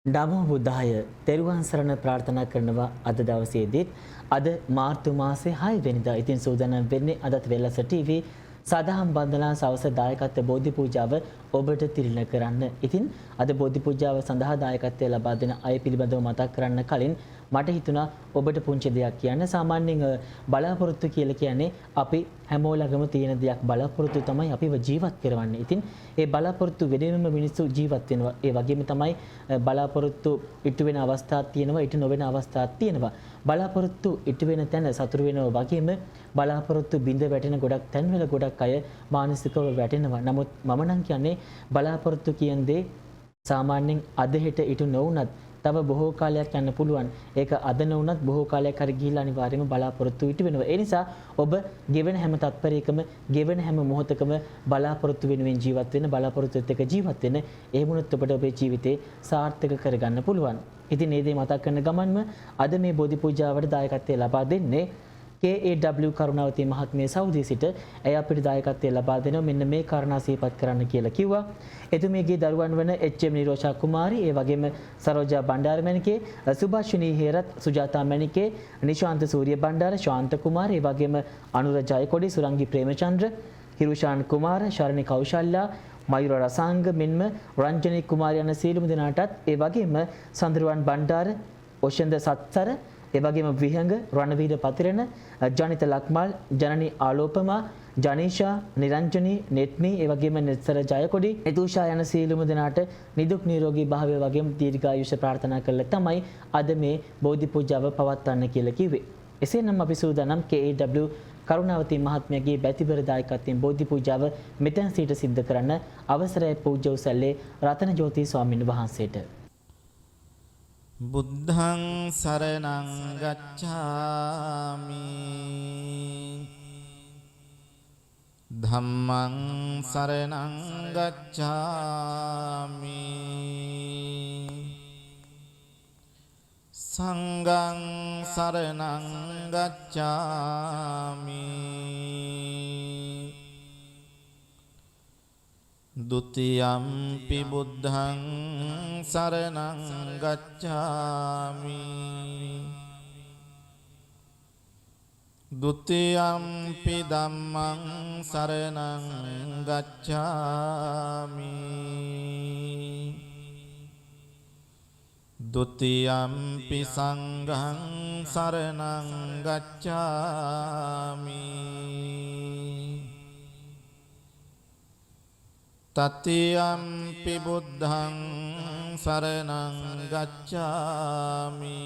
නමෝ බුද්ධාය තෙරුවන් සරණ ප්‍රාර්ථනා කරනවා අද දවසේදීත් අද මාර්තු මාසේ 6 වෙනිදා ඉතින් සූදානම් වෙන්නේ අදත් වෙල්ලස ටීවී සදාහම් බන්ධනා සවස දායකත්ව බෝධි පූජාව ඔබට තිරින කරන්න. ඉතින් අද බෝධි පූජාව සඳහා දායකත්වය ලබා දෙන අය පිළිබඳව මතක් කරන්න කලින් මට හිතුණා ඔබට පුංචි දෙයක් කියන්න. සාමාන්‍යයෙන් බලාපොරොත්තු කියලා කියන්නේ අපි හැමෝලගම තියෙන දෙයක්. බලාපොරොත්තු තමයි අපිව ජීවත් කරවන්නේ. ඉතින් ඒ බලාපොරොත්තු වෙනුවෙන්ම මිනිස්සු ජීවත් වෙනවා. ඒ වගේම තමයි බලාපොරොත්තු ඉටු වෙන අවස්ථාවක් තියෙනවා, ඉටු නොවන අවස්ථාවක් තියෙනවා. බලාපොරොත්තු ඉටු වෙන තැන සතුරු වෙනවා වගේම බලාපොරොත්තු බිඳ වැටෙන ගොඩක් තැන්වල ගොඩක් අය මානසිකව වැටෙනවා. නමුත් මම නම් කියන්නේ බලාපොරොත්තු කියන දේ සාමාන්‍යයෙන් අද හෙට ඉටු නොවුනත් තව බොහෝ කාලයක් යන්න පුළුවන්. ඒක අද නොවුනත් බොහෝ කාලයක් හරි ගිහිල්ලා අනිවාර්යයෙන්ම බලාපොරොත්තු ඉටු වෙනවා. ඒ නිසා ඔබ ගෙවෙන හැම තත්පරයකම ගෙවෙන හැම මොහොතකම බලාපොරොත්තු වෙනුවෙන් ජීවත් වෙන්න, බලාපොරොත්තුත් එක්ක ජීවත් වෙන්න. එහෙම වුණොත් ඔබට ඔබේ ජීවිතේ සාර්ථක කරගන්න පුළුවන්. ඉතින් මේ දේ මතක් කරන ගමන්ම අද මේ බෝධි පූජාවට දායකත්වය ලබා දෙන්නේ KAW කරුණාවති මහත්මිය සෞදි සිට ඇය අපිට දායකත්වය ලබා දෙනවා. මෙන්න මේ කාරණා සිහිපත් කරන්න කියලා කිව්වා. එතුමියගේ දරුවන් වන HM නිරෝෂා කුමාරි, ඒ වගේම සරෝජා බණ්ඩාර මැණිකේ, සුභාෂිනී හේරත්, සුජාතා මැණිකේ, නිශාන්ත සූරිය බණ්ඩාර, ශාන්ත කුමාර, ඒ වගේම අනුර ජයකොඩි, සුරංගි ප්‍රේමචන්ද්‍ර, හිරුෂාන් කුමාර, ශරණි කෞශල්‍යා, මයුර රසාංග මෙන්ම රංජනී කුමාරි යන සියලුම දෙනාටත්, ඒ වගේම සඳරුවන් බණ්ඩාර, ඔෂෙන්ද සත්සර, ඒ වගේම විහංග, රණවීර පතිරණ, ජනිත ලක්මල්, ජනනී ආලෝපමා, ජනීෂා, නිරංජනී, නෙත්මී, ඒ වගේම නෙත්සර ජයකොඩි, එතුෂා යන සියලුම දෙනාට නිදුක් නිරෝගී භාවය වගේම දීර්ඝායුෂ ප්‍රාර්ථනා කරලා තමයි අද මේ බෝධි පූජාව පවත්වන්න කියලා කිව්වේ. එසේනම් අපි සූදානම් KAW කරුණාවති මහත්මියගේ බැතිබර දායකත්වයෙන් බෝධි පූජාව මෙතන සිට සිද්ධ කරන්න අවසරයි පූජ්‍ය උසල්ලේ රතන ජෝති ස්වාමීන් වහන්සේට. බුද්ධං සරණං ගච්ඡාමි ධම්මං සරණං ගච්ඡාමි සංඝං සරණං ගච්ඡාමි ဒုတိယံ පි බුද්ධං සරණං ගච්ඡාමි ဒုတိယံ පි ධම්මං සරණං ගච්ඡාමි ဒုတိယံ පි සංඝං සරණං ගච්ඡාමි තතියම්පි බුද්ධං සරණං ගච්ඡාමි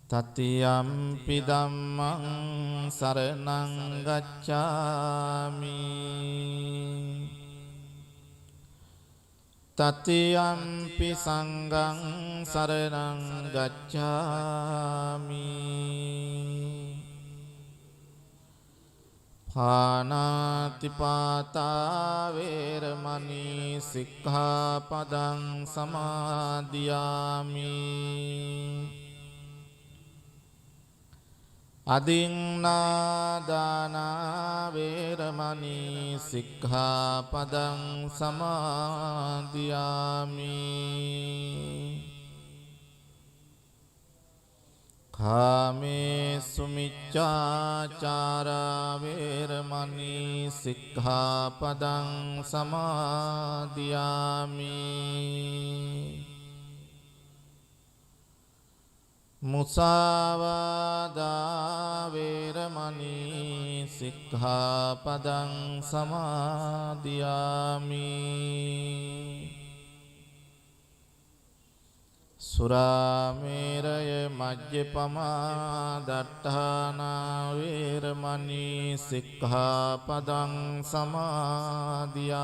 තතියම්පි ධම්මං සරණං ගච්ඡාමි තතියම්පි සංඝං සරණං ගච්ඡාමි පාණාතිපාතා වේරමණී සික්ඛාපදං සමාදියාමි අදින්නාදානා වේරමණී සික්ඛාපදං සමාදියාමි කාමේසු මිච්ඡාචාරා වේරමණී සික්ඛාපදං සමාදියාමි මුසාවාදා වේරමණී සික්ඛාපදං සමාදියාමි සුරාමේරය මජ්ජපමා දට්ඨානා වේරමණී සික්ඛාපදං සමාදියාමි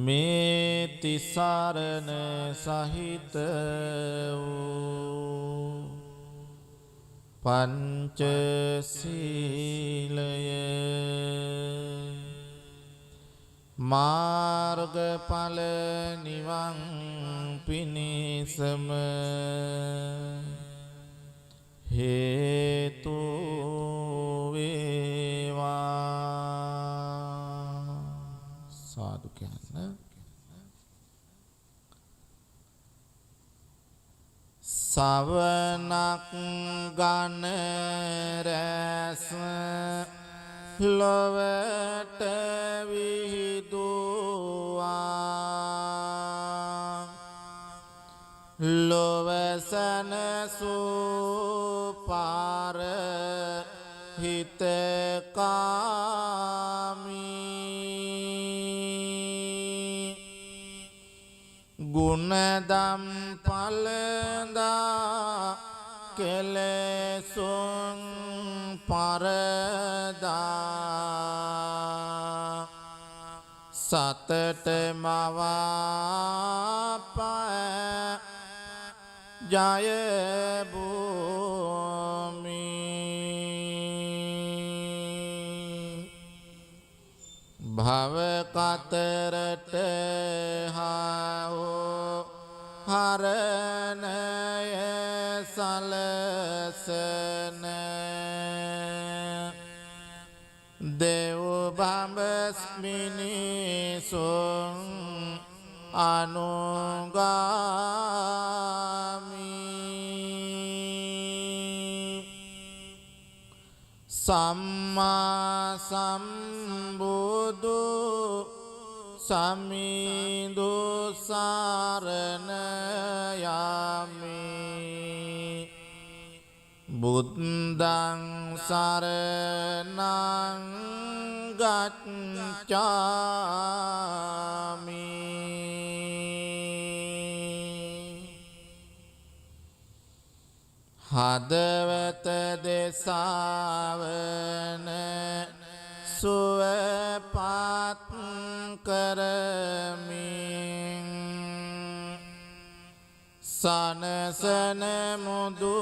මේ තිසරණ සහිත වූ පංචශීලය මාර්ගඵල නිවන් පිණිසම හේතු වේවා සාදු කියන්න. සවනක් ගන රැස් ලොවට විහිදුවා ලොවසන සුපාර හිතකාමී ගුණදම් පලදා කෙලෙසුන් පරදා සතට මවාපය ජයභූමි භවකතරට හාවෝ හරණය සලසන දෙව් බඹස්මිනිසුන් අනුගාමී සම්මා සම්බුදු සමිඳු සරණ යමි බුද්ධං සරණං ගච්ඡාමි හදවත දෙසාවන සුවපත් කරමින් සනසන මුදු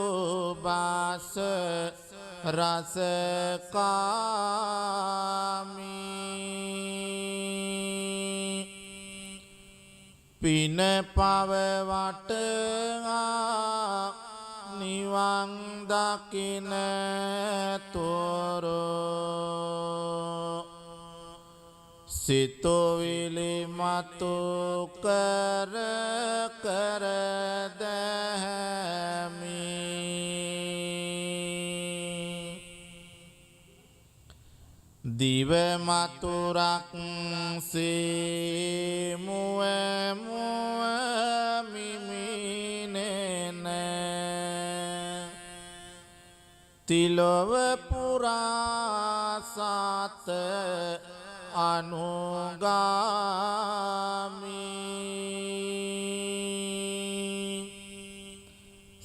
බාස රසකාමී පින පව වටා නිවන් දකින තොරෝ සිතුවිලි මතු කර කර දැමි දිව මතුරක් සේ මුව මුව මිමිනෙන තිලොව පුරා සත අනුගාමී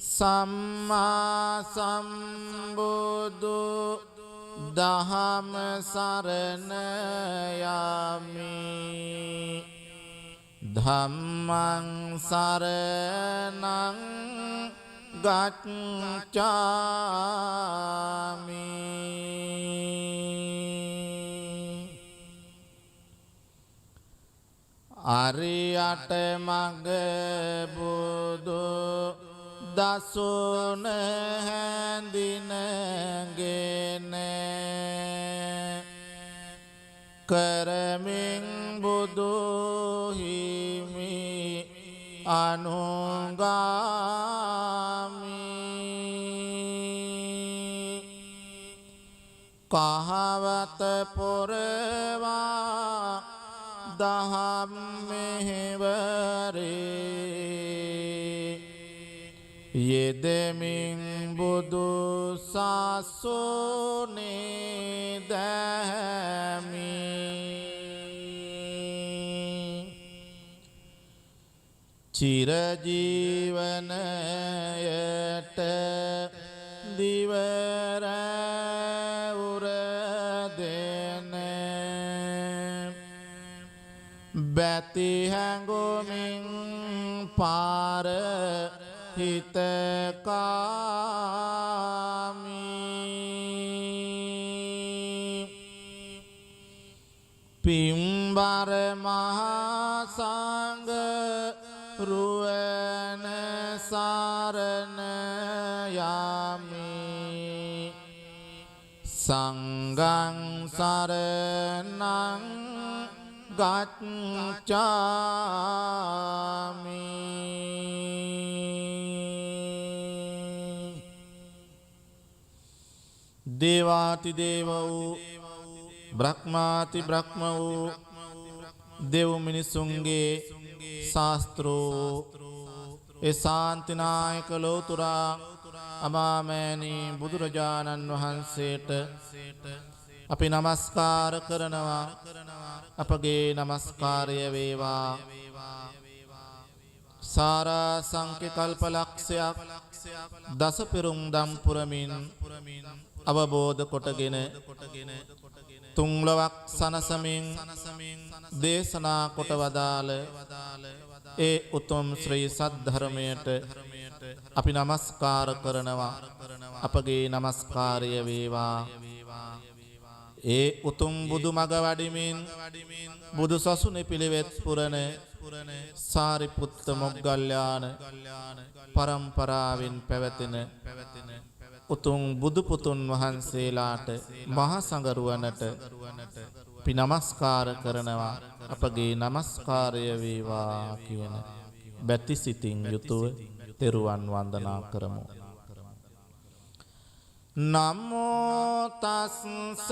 සම්මා සම්බුදු දහම සරණ යමි ධම්මං සරණං ගච්ඡාමි අරියට මග බුදු දසුන හැඳිනගෙන කරමින් බුදු හිමි අනුගාමී කහවත පොරවා දහම් මෙහෙවරේ යෙදෙමින් බුදු සසුනේ දැමි චිරජීවනයට දිවර උරදෙන බැති හැඟුමින් පාර හිතකාමී පිම්බර මහා සංඝ රුවන සරණ යමි සංඝං සරණං ගච්ඡාමි දේවාති දේව වූ බ්‍රහ්මාති බ්‍රහ්ම වූ දෙව් මිනිසුන්ගේ ශාස්ත්‍රෝ ඒ ශාන්තිනායක ලෝතුරා අමාමෑණී බුදුරජාණන් වහන්සේට අපි නමස්කාර කරනවා අපගේ නමස්කාරය වේවා සාරා සංඛ්‍ය කල්ප ලක්ෂයක් දස පෙරුම් දම් පුරමින් අවබෝධ කොටගෙන තුන්ලොවක් සනසමින් දේශනා කොට වදාළ ඒ උතුම් ශ්‍රී සද්ධර්මයට අපි නමස්කාර කරනවා අපගේ නමස්කාරය වේවා ඒ උතුම් බුදු මග වඩිමින් බුදු සසුනේ පිළිවෙත් පුරන සාරිපුත්ත මොග්ගල්ලාන පරම්පරාවෙන් පැවතෙන උතුම් බුදු පුතුන් වහන්සේලාට මහා සංඝරුවනට අපි නමස්කාර කරනවා අපගේ නමස්කාරය වේවා කියන බැති සිතින් යුතුව තෙරුවන් වන්දනා කරමු. නමෝ තස්ස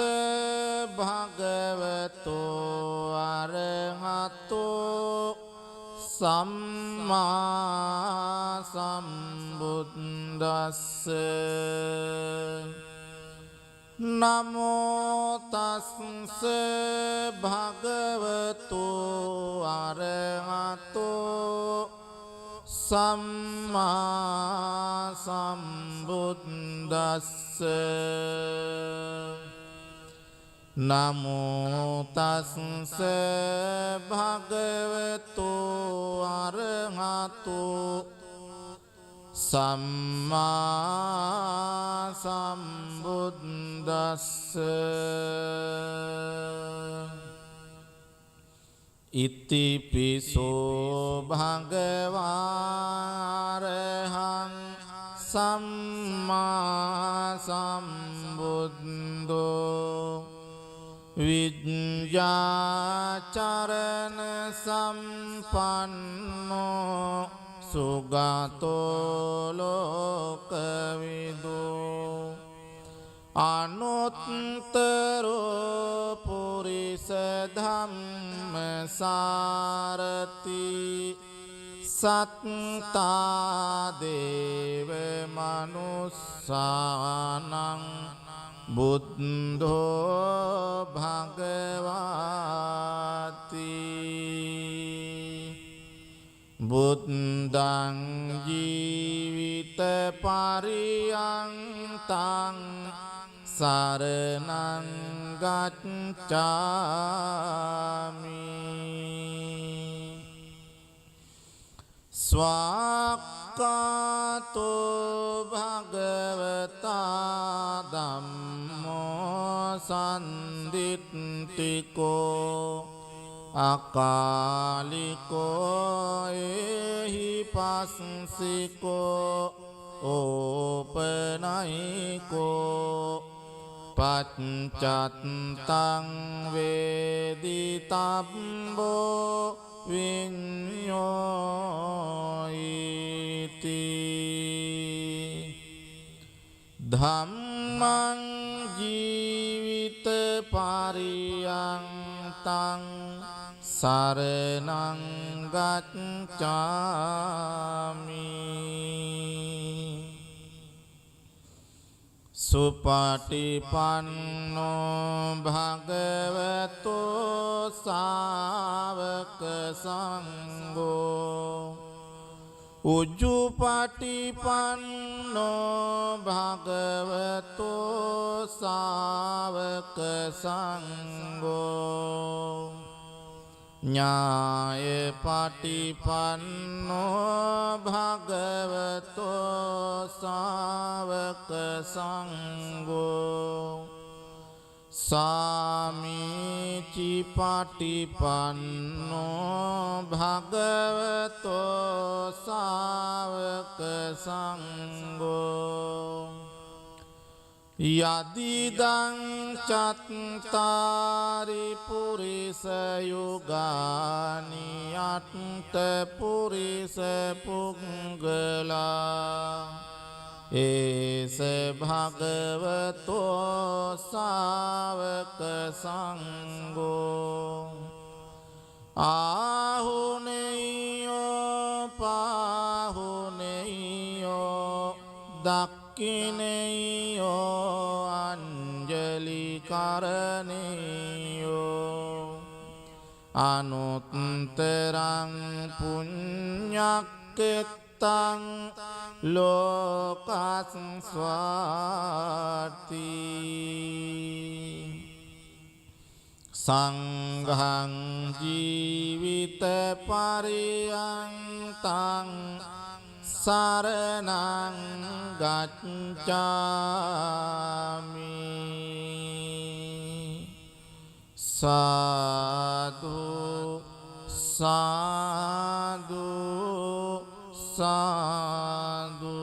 භගවතෝ අරහතෝ සම්මා සම්බුද්දස්ස නමෝ තස්ස භගවතෝ අරහතෝ සම්මා සම්බුද්දස්ස නමෝ තස්ස භගවතෝ අරහතෝ සම්මා සම්බුද්දස්ස ඉතිපිසෝ භගවාරහං සම්මා සම්බුද්ධෝ විඤ්ඤාචරණ සම්පන්නෝ සුගතෝ ලෝකවිදෝ අනුත්තරෝ පුරිස ධම්මසාරති සත්තා දේව මනුස්සානං බුද්ධෝ භගවාති බුද්ධං ජීවිත පරියන්තං සරණං ගච්ඡාමි ස්වාක්ඛාතෝ භගවතා ධම්මෝ සම්දිත්තිකෝ අකාලිකෝ එහි පස්සිකෝ ඕපනයිකෝ පච්චත්තං වේදිතබ්බෝ විඤ්ඤෝයිති ධම්මං ජීවිත පරියන්තං සරණං ගච්ඡාමි සුපටිපන්නෝ භගවතෝ සාවක සංඝෝ උජ්ජුපටිපන්නෝ භගවතෝ සාවක සංඝෝ ඥාය පටිපන්නෝ භගවතෝ සාවක සංඝෝ සාමීචි පටිපන්නෝ භගවතෝ සාවක සංඝෝ යදිදං චත්තාරි පුරිස යුගානි අට්ඨ පුරිස පුංගලා ඒස භගවතෝ සාවක සංඝෝ ආහුනේයෝ පාහුනේයෝ දක්ඛිනේයෝ අංජලි කරණේයෝ අනුත්තරං පුඤ්ඤක්ඛෙත්තං ලෝකස්වාති සංඝං ජීවිත පරියන්තං සරණං ගච්ඡාමි සාදු සාදු සාදු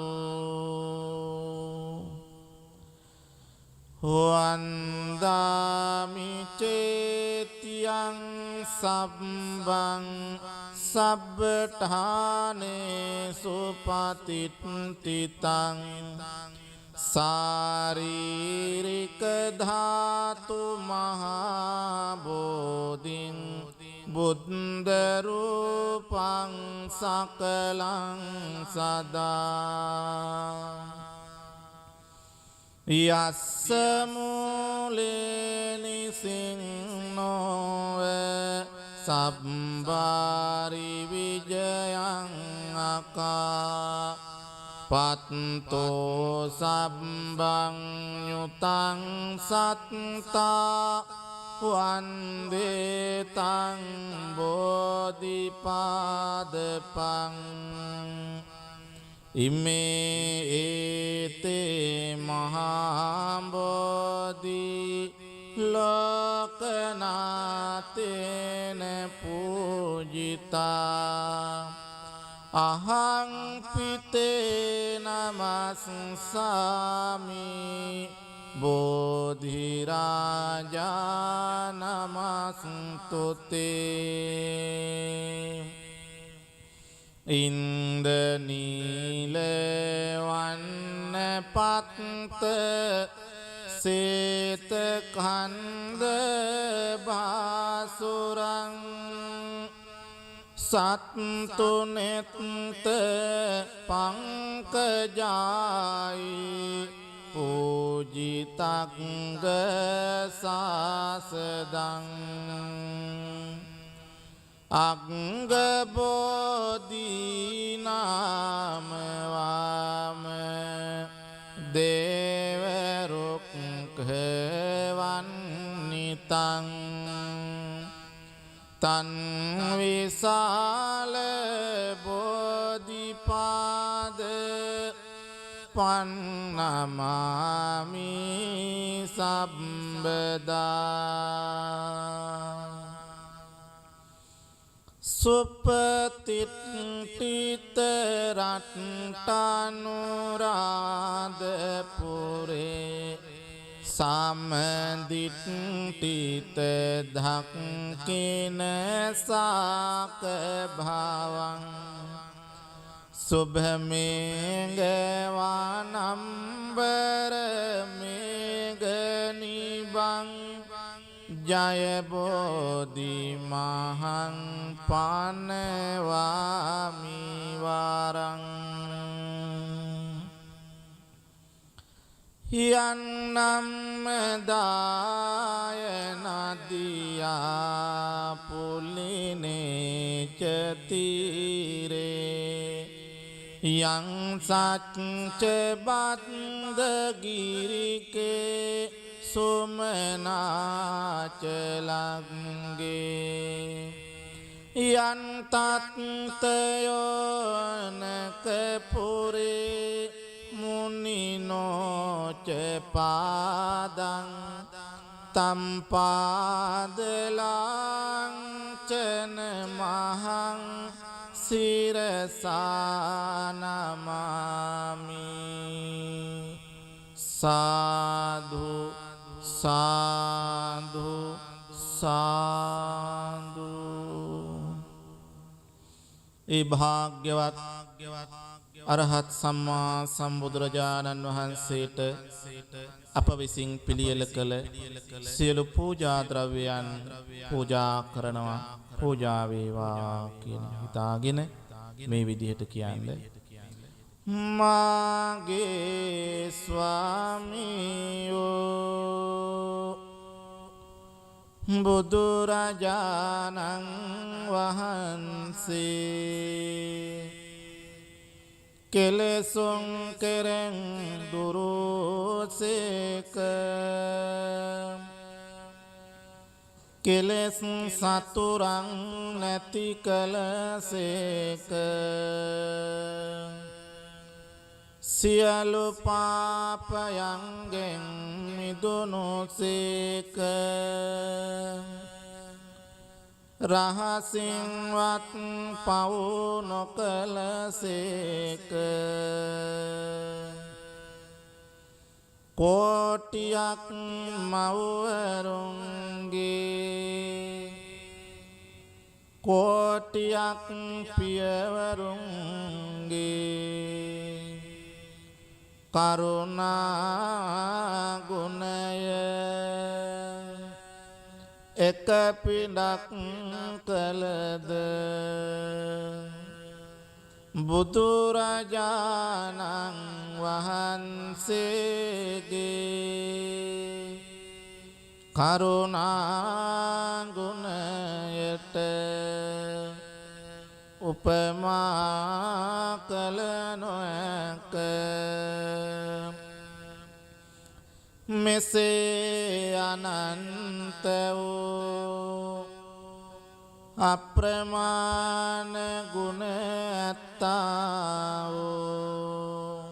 වන්දාමි චේතියං සබ්බං සබ්බඨානේ සුපතිට්ඨිතං සාරීරික ධාතු මහා බෝධින් බුද්ධ රූපං සකලං සදා යස්ස මූලේ නිසින්නෝ සබ්බාරි විජයං අකා පත්තෝ සබ්බං යුතං සත්තා වන්දේ තං බෝධිපාදපං ඉමේ ඒතේ මහා බෝධි ලෝකනාතේන පූජිතා අහං පිතේ නමස්සාමි බෝධි රාජා නමස්තුතේ ඉන්දනීල වන්න පත්ත සේත කන්ද බාසුරං සත්තුනෙත්ත පංකජායි පූජිතංග සාසදං අංගබෝධීනාමවාම දේවරුක්ඛවන්නිතං තන් විසාල බෝධිපාද පන්නමාමි සම්බදා සුපතිට්ඨිත රට්ටනුරාධපුරේ සම්දිට්ඨිත ධක්ඛින සාක භවං සුභමේඝවනම්බර මේඝනිබං ජය බෝධි මහං පනවාමි වරං යන්නම් දායනදියා පුලිනේ චතිරේ යං සච්ච බන්දගිරිකේ සුමනාචලංගේ යන් තත්තයෝනක පුරේ මුනිනෝච පාදං තම්පාදලාංචන මහං සිරසානමාමි සා සාදු සාදු. ඒ භාග්‍යවත් අරහත් සම්මා සම්බුදුරජාණන් වහන්සේට අප විසින් පිළියෙල කළ සියලු පූජා ද්‍රව්‍යයන් පූජා කරනවා. පූජා වේවා කියන හිතාගෙන මේ විදිහට කියන්නේ මාගේ ස්වාමියෝ බුදුරජාණන් වහන්සේ කෙලෙසුන් කෙරෙන් දුරුසේක කෙලෙස් සතුරන් නැති කලසේක සියලු පාපයන්ගෙන් මිදුණුසේක රහසින්වත් පව් නොකලසේක කෝටියක් මව්වරුන්ගේ කෝටියක් පියවරුන්ගේ කරුණා ගුණය එක පිඩක් කළද බුදුරජාණන් වහන්සේගේ කරුණා ගුණයට උපමා කළ නොහැක. මෙසේ අනන්ත වූ අප්‍රමාණ ගුණ ඇත්තා වූ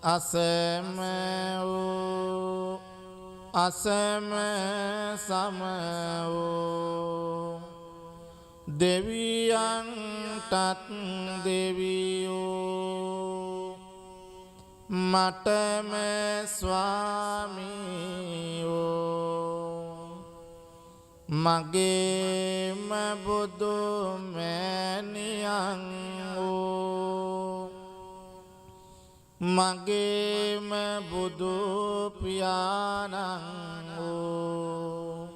අසම වූ අසම සම වූ දෙවියන්ටත් දෙවියෝ මටම ස්වාමියෝ මගේම බුදු මෑණියන් වූ මගේම බුදු පියාණන් වූ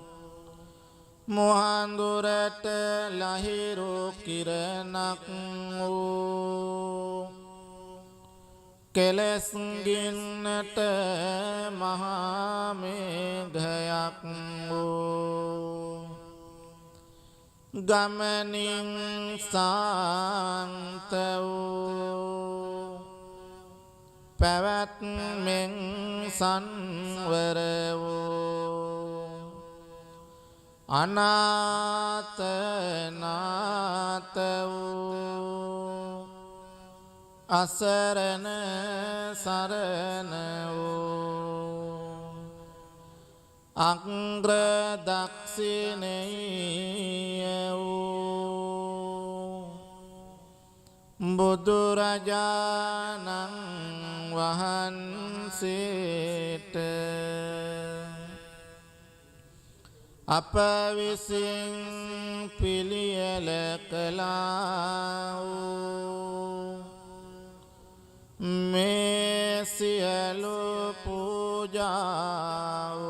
මුහඳුරට ලහිරු කිරණක් වූ කෙලෙස් ගින්නට මහා මේඝයක් වූ ගමනින් සාන්ත වූ පැවැත්මෙන් සංවර වූ අනාථ නාථ වූ අසරණ සරණ වූ අග්‍ර දක්ෂිණේය වූ බුදුරජාණන් වහන්සේට අප විසින් පිළියෙල කළා වූ මේ සියලු පූජාව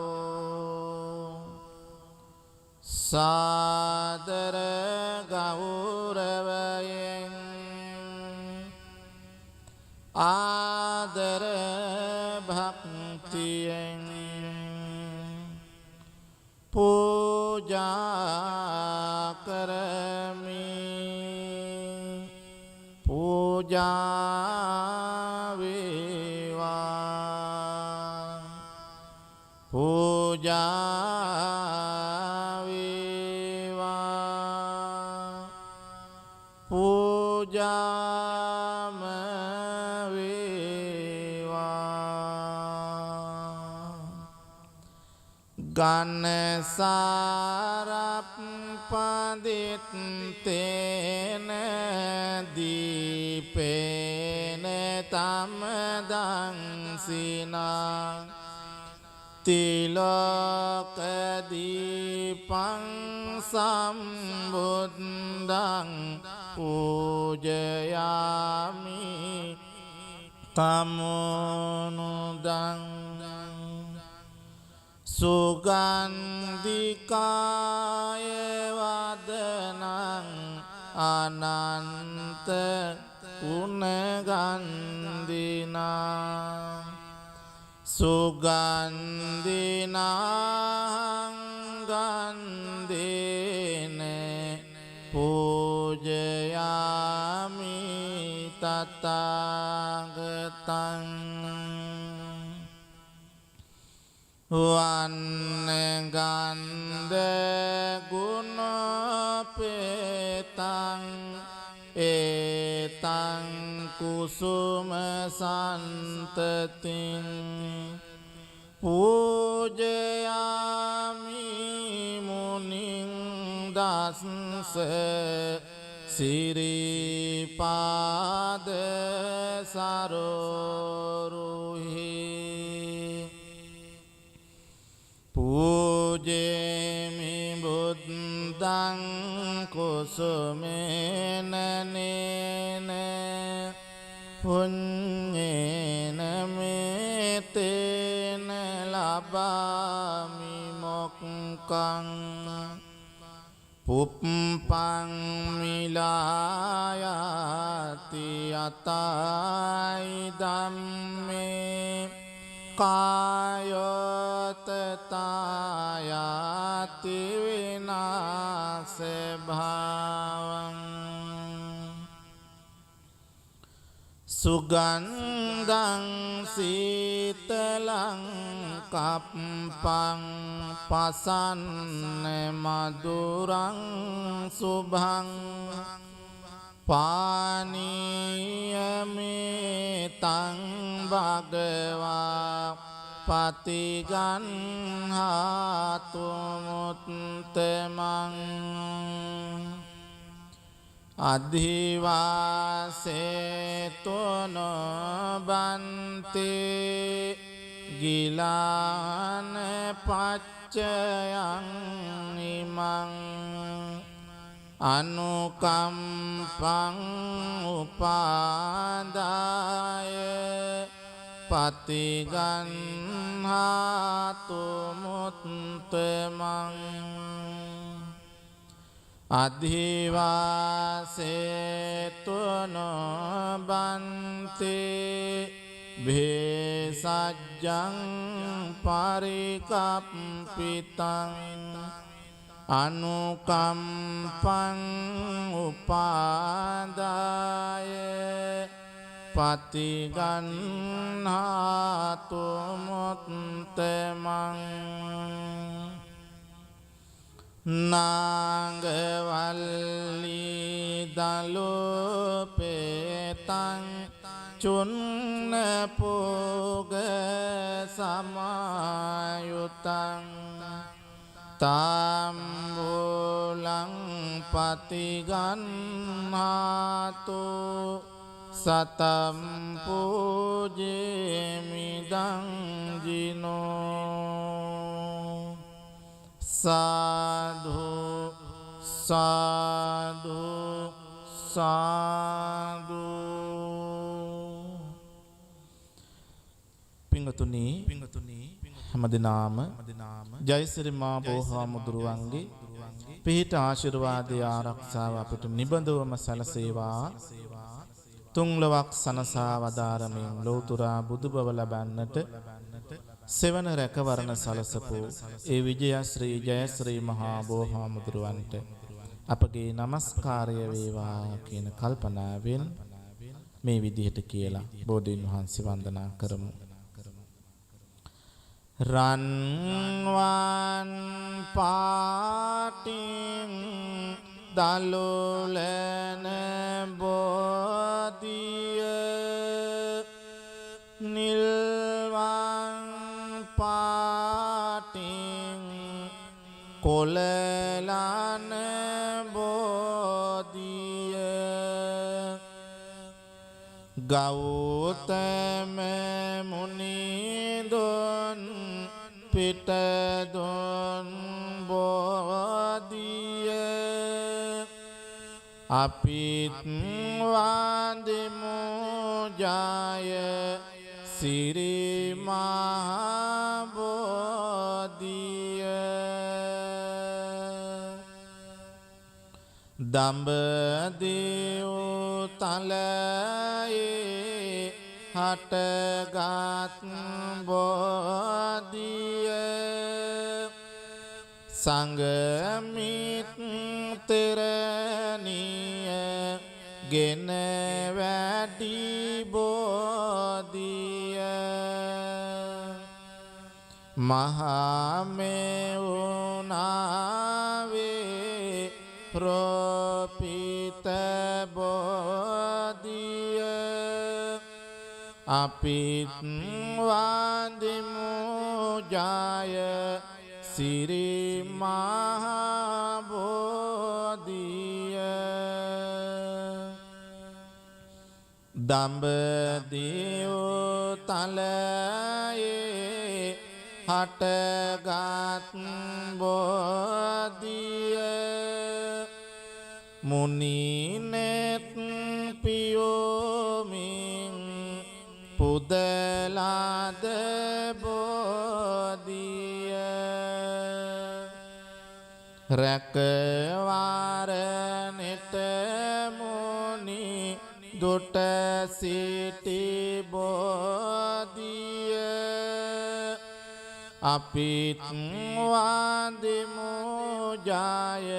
සාදර ගෞරවයෙන් ආදර භක්තියෙන් පූජා කරමි පූජා වේවා පූජා වේවා පූජාම ගන්නසාරප්පදිත්තේන දීපේන තමදංසිනා තිලෝකදීපං සම්බුද්ධං පූජයාමි තමෝනුදං සුගන්ධිකාය වදනං අනන්ත ගුණගන්ධිනා සුගන්ධිනං ගන්ධේන පූජයාමි තථාගතං වන්නගන්ධ ගුණපේතං ඒතං කුසුම සන්තතින් පූජයාමි මුනිං දස්ස සිරිපාද සරෝරුහි පූජේමි බුද්ධං කුසුමේන නේන පුඤ්ඤේන මේතේන ලබාමි මොක්ඛං පුප්පං මිලායති අතයි ධම්මේ කායතතායති විනාශ භාවං සුගන්ධං සීතලං කප්පං පසන්න මధుරං සුභං පානීයමේතං භගවා පතිගන්හාතු මුත්තමං අධිවාසේතොන බන්තේ ගිලාන පච්චයං ඉමං අනුකම්පං උපාදාය පතිගන්හාතු මුත්තමං අධිවාසේතොන බන්තේ භේසජ්ජං පරිකප්පිතං අනුකම්පං උපාදාය පතිගන්හාතු මුත්තමං නාගවල්ලී දලෝපේතං චුන්න පෝග සමායුතං තාම්බුලං පතිගන්හාතු සතම් පූජේමිදං ජිනෝ සාධු සාධු සාධු පිංගතුනි හැමදිනාම ජයසිරි මා බෝහාමුදුරුවන්ගේ පිහිට ආශිර්වාදය ආරක්ෂාව අපට නිබඳවම සැලසේවා. තුන්ලොවක් සනසා වදාරමින් ලෝතුරා බුදුබව ලබන්නට සෙවන රැකවරණ සලසපු ඒ විජයශ්‍රී ජයශ්‍රී මහා බෝහාමුදුරුවන්ට අපගේ නමස්කාරය වේවා කියන කල්පනාවෙන් මේ විදිහට කියලා බෝධීන් වහන්සේ වන්දනා කරමු. රන්වන් පාටින් දලුලන බෝධිය නිල්වන් පාටින් කොලලන බෝධිය ගෞතම මුනිදුන් පිටදුන් බෝධිය අපිත් වන්දිමු ජය සිරි මහා බෝධිය දඹදිව් තලයේ හටගත් බෝධිය සංගමිත්තරණිය ගෙන වැඩි බෝධිය මහමෙවුනාවේ ප්‍රෝපිත බෝධිය අපිත් වන්දිමු ජය සිරි මහා බෝධිය දඹදිව් තලයේ හටගත් බෝධිය මුනිනෙත් පියෝමින් පුදලාද බෝධිය රැකවාරනෙට මුනි දුට සිටි බෝධිය අපිත් වන්දිමු ජය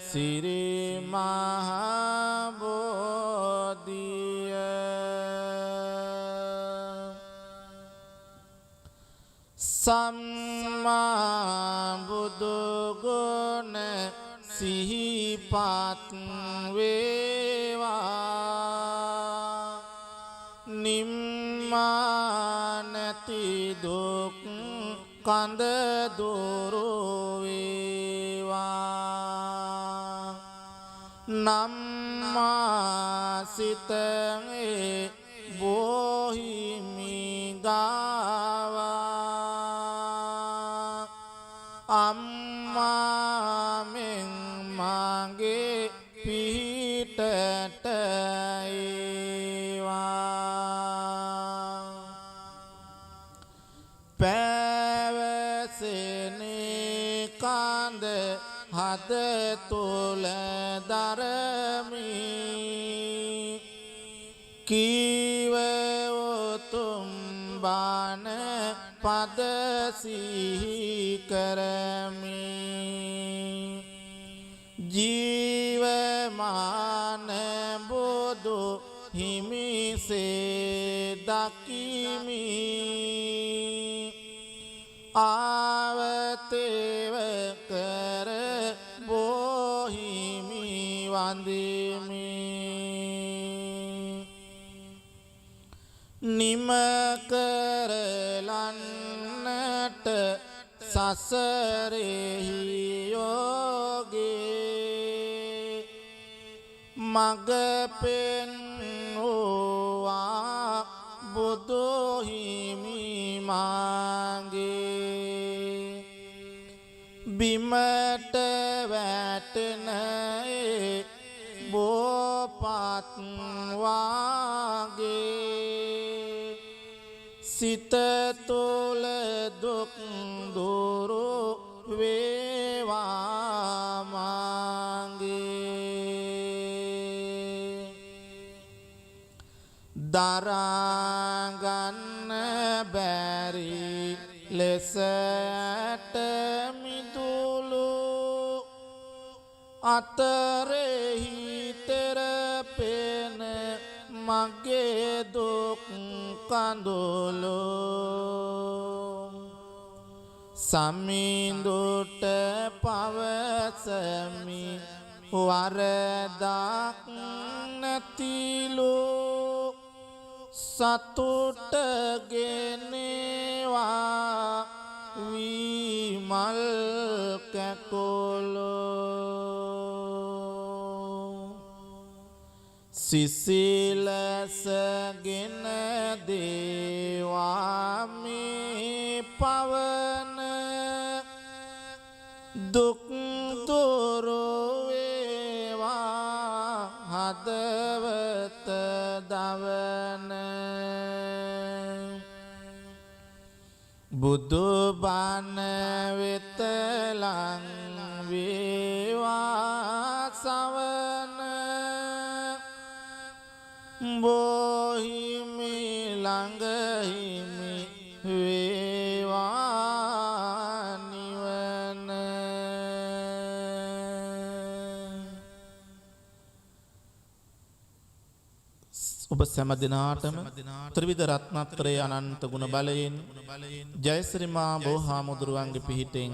සිරි මහා බෝධිය සම්මා බුදු ගුණ සිහිපත් වේවා නිම්මා නැති දුක් කඳ දුරු වේවා නම්මා සිතේ බොහිමි ගාවා අම්මා මෙන් මගේ පිහිටට ඒවා පැවසෙනේ කඳ හද තුල දරමි කීව උතුම් බණ පද සිහි කරමි ජීවමාන බුදු හිමිසේ දකිමි ආවතේව කර බොහිමි වන්දිමි නිම කරලන්නට සසරෙහි යෝගේ මග පෙන්වුවා බුදු හිමි මාගේ බිමට වැටෙන බෝපත් වාගේ සිත තුළ දුක් දුරු වේවා මාගේ දරාගන්න බැරි ලෙසට මිදුළු අතරෙහි තෙරපෙන මගේ දුක් කඳුළු සමිඳුට පවසමි වරදක් නැතිලු සතුට ගෙනවා විමල් කැකුලෝ සිසිලසගෙන දේවා මේ පවන හදවත දවන බුදු බණ වෙත ලං වේවා සවන බොහිමි ළඟ හිමි වේවා නිවන ඔබ සෑම දිනාටම ත්‍රිවිධ රත්නත්‍රයේ අනන්ත ගුණ බලයෙන් ජයශ්‍රී මා බෝහාමුදුරුවන්ගේ පිහිටෙන්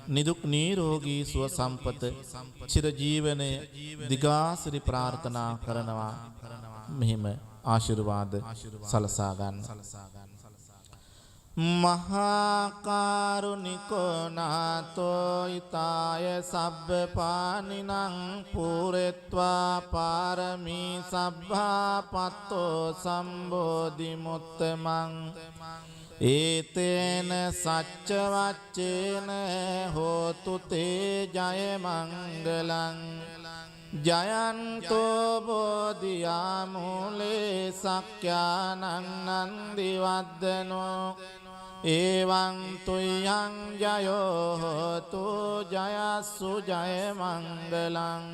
නිදුක් නිරෝගී සුව සම්පත චිර ජීවනය දිගාසිරි ප්‍රාර්ථනා කරනවා මෙහිම ආශිර්වාද සලසා ගන්න. මහා කරුණිකෝ නාතෝ ඊතාය සබ්බ පානිනං පුරෙත්වා පාරමී සබ්බා පත්තෝ සම්බෝධි මුත්තමං ඒතේන සච්ච වච්චේන හෝතු තේ ජය මංගලං ජයන්තෝ බෝධියා මූලේ සක්ඛානං නන්දි වද්දනෝ එවං තුයං ජයෝ හෝතු ජයස්සු ජය මංගලං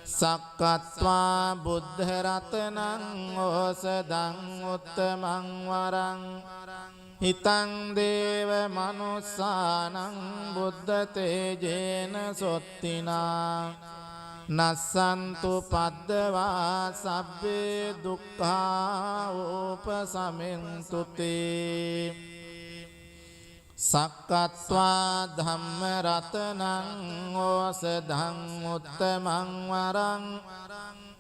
සක්කත්වා බුද්ධ රතනං ඕසදං උත්තමං වරං හිතං දේව මනුස්සානං බුද්ධ තේජේන සොත්තිනා නස්සන්තු පද්දවා සබ්බේ දුක්ඛා උපසමෙන්තු තේ සක්කත්වා ධම්ම රතනං ඕසදං උත්තමං වරං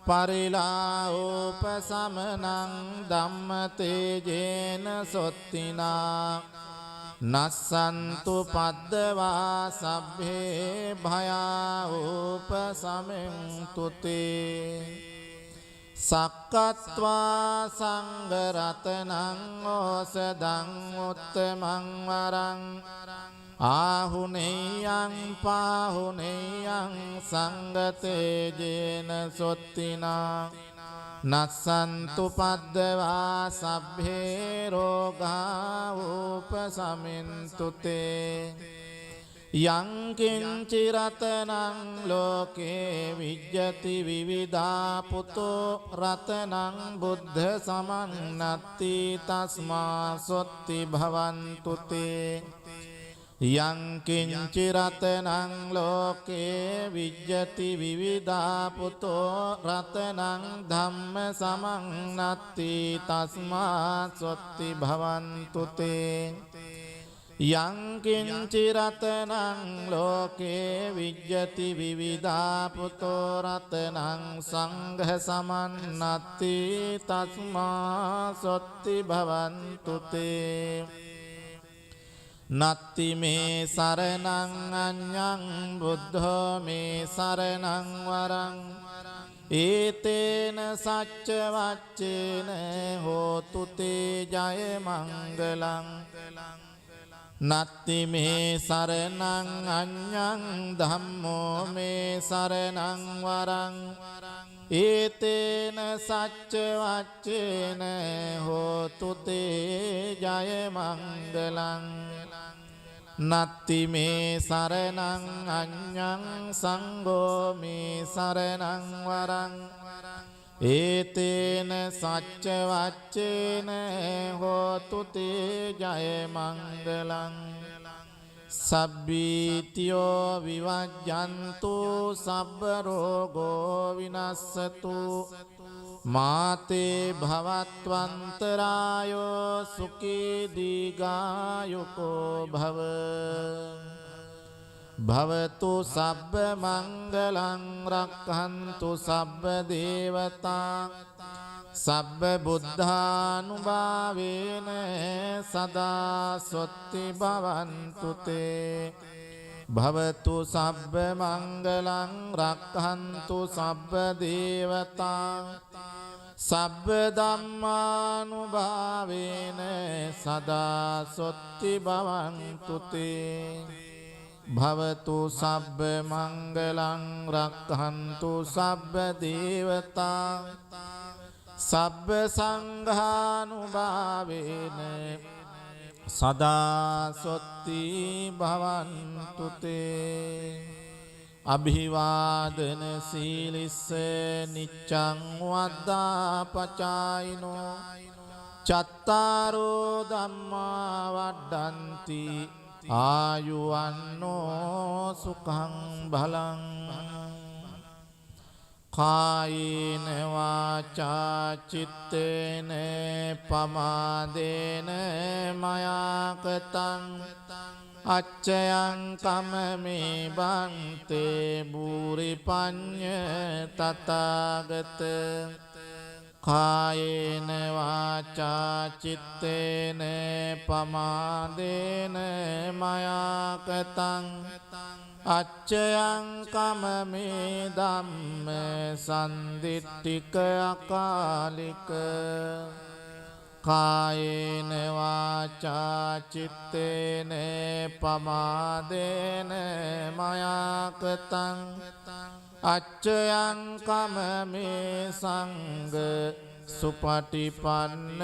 පරිලා උපසමනං ධම්ම තේජේන සොත්තිනා නස්සන්තු පද්දවා සබ්බේ භයා උපසමෙන්තු තේ සක්කත්වා සංඝ රතනං ඕසදං උත්තමං වරං ආහුනේයං පාහුනේයං සංඝ තේජේන සොත්තිනා නස්සන්තු පද්දවා සබ්බේ රෝගා උපසමින්තු තේ යං කිංචි රතනං ලෝකේ විජ්ජති විවිධා පුතෝ රතනං බුද්ධ සමන්නත්ති තස්මා සොත්ති භවන්තු තේ යං කිංචි රතනං ලෝකේ විජ්ජති විවිධා පුතෝ රතනං ධම්ම සමන්නත්ති තස්මා සොත්ති භවන්තු තේ යං කිංචි රතනං ලෝකේ විජ්ජති විවිධා පුතෝ රතනං සංඝ සමන්නත්ති තස්මා සොත්ති භවන්තු තේ නත්ති මේ සරණං අඤ්ඤං බුද්ධෝ මේ සරණං වරං ඒතේන සච්ච වච්චේන හෝතු තේ ජය මංගලං නත්ති මේ සරණං අඤ්ඤං ධම්මෝ මේ සරණං වරං ඒතේන සච්ච වච්චේන හෝතු තේ ජය මංගලං නත්ති මේ සරණං අඤ්ඤං සංඝෝ මේ සරණං වරං ඒතේන සච්ච වච්චේන හෝතු තේ ජය මංගලං සබ්බීතියෝ විවජ්ජන්තු සබ්බ රෝගෝ විනස්සතු මාතේ භවත්වන්තරායෝ සුඛී දීඝායුකෝ භව භවතු සබ්බ මංගලං රක්ඛන්තු සබ්බ දේවතා සබ්බ බුද්ධානුභාවේන සදා සොත්ති භවන්තු තේ භවතු සබ්බ මංගලං රක්ඛන්තු සබ්බ දේවතා සබ්බ ධම්මානුභාවේන සදා සොත්ති භවන්තු තේ භවතු සබ්බ මංගලං රක්ඛන්තු සබ්බ දේවතා සබ්බ සංඝානුභාවේන සදා සොත්ති භවන්තු තේ අභිවාදන සීලිස්ස නිච්ඡං වද්දාපචායිනෝ චත්තාරෝ ධම්මා වඩ්ඩන්ති ආයුවන්නෝ සුඛං බලං කායේන වාචා චිත්තේන පමාදේන මයා කතං අච්චයං කමමේ බන්තේ බුරි පඤ්ඤ තථාගත කායේන වාචා චිත්තේන පමාදේන මයා කතං අච්චයං කමමේ ධම්ම සම්දිට්ඨික අකාලික කායේන වාචා චිත්තේන පමාදේන මයා කතං අච්චයං කමමේ සංඝ සුපටිපන්න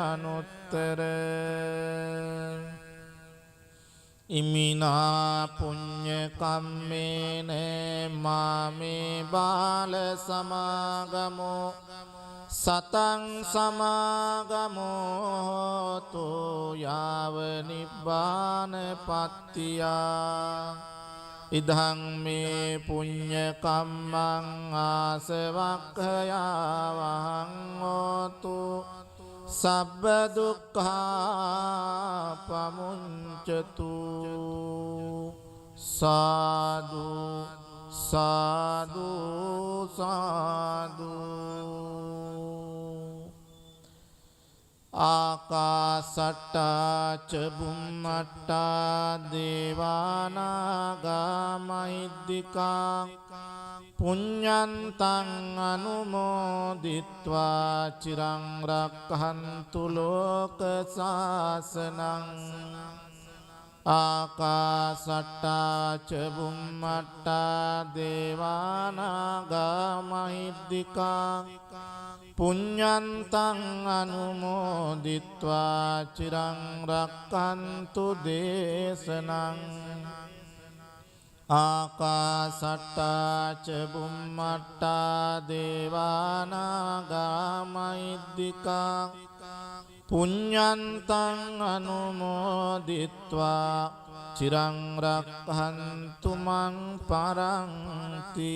අනුත්තර ඉමිනා පුඤ්ඤ කම්මේන මාමේ බාල සමාගමෝ සතං සමාගමෝ තු යාව නිබ්බාන පත්තියා ඉදං මේ පුඤ්ඤ කම්මං ආසවක්ඛයාවහං හෝතු සබ්බ දුක්ඛා පමුඤ්චතු සාදු සාදු සාදු ආකාසට්ටා ච බුම්මට්ටා දේවානාගා මහිද්దికා පුඤ්ඤන්තං අනුමෝදිත්වා චිරං රක්ඛන්තු ලෝක සාසනං ආකාසට්ටා ච බුම්මට්ටා දේවානාගා මහිද්దికා පුඤ්ඤන්තං අනුමෝදිත්වා චිරං රක්ඛන්තු දේශනං ආකාසට්ටා ච බුම්මට්ටා දේවානාගා මහිද්దికා පුඤ්ඤන්තං අනුමෝදිත්වා චිරං රක්ඛන්තු මං පරන්ති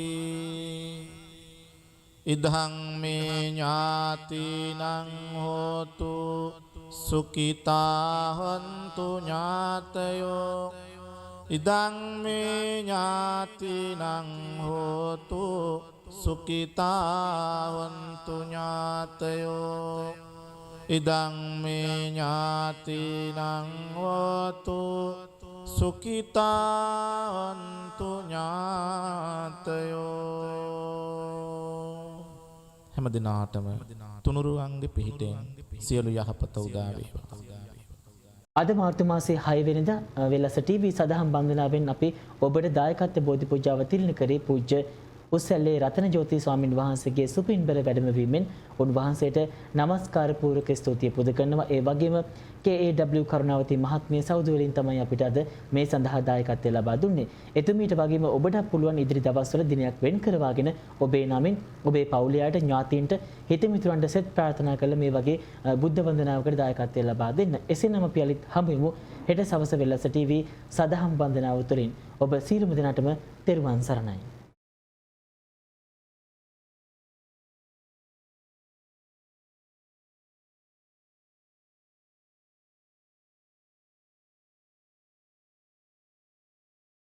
ඉදං මේ ඥාතිනං හෝතු සුඛිතා හොන්තු ඥාතයෝ ඉදං මේ ඥාතිනං හෝතු සුඛිතා හොන්තු ඥාතයෝ ඉදං මේ ඥාතිනං හෝතු සුඛිතා හොන්තු ඥාතයෝ හැම දිනාටම තුනුරුවන්ගේ පිහිටෙන් සියලු යහපත උදා වේවා. අද මාර්තු මාසයේ 6 වෙනිදා වෙලස ටීවී සදහම් බන්ධනාවෙන් අපි ඔබට දායකත්ව බෝධි පූජාව තිළින කරේ පූජ්‍ය උස්සැල්ලේ රතනජෝති ස්වාමින් වහන්සේගේ සුපින්බර වැඩමවීමෙන් උන්වහන්සේට නමස්කාර පූර්වක ස්තුතිය පුද කරනවා. ඒ වගේම KAW කරුණාවති මහත්මිය සෞදි වලින් තමයි අපිට අද මේ සඳහා දායකත්වය ලබා දුන්නේ. එතුමීට වගේම ඔබට පුළුවන් ඉදිරි දවස්වල දිනයක් වෙන් කරවාගෙන ඔබේ නමින් ඔබේ පවුලේ අයට ඥාතීන්ට හිතමිතුරන්ට සෙත් ප්‍රාර්ථනා කළ මේ වගේ බුද්ධ වන්දනාවකට දායකත්වය ලබා දෙන්න. එසේනම් අපි අලිත් හමුවෙමු හෙට සවස වෙලස ටීවී සදහම් වන්දනාව තුළින්. ඔබ සියලුම දෙනාටම තෙරුවන් සරණයි.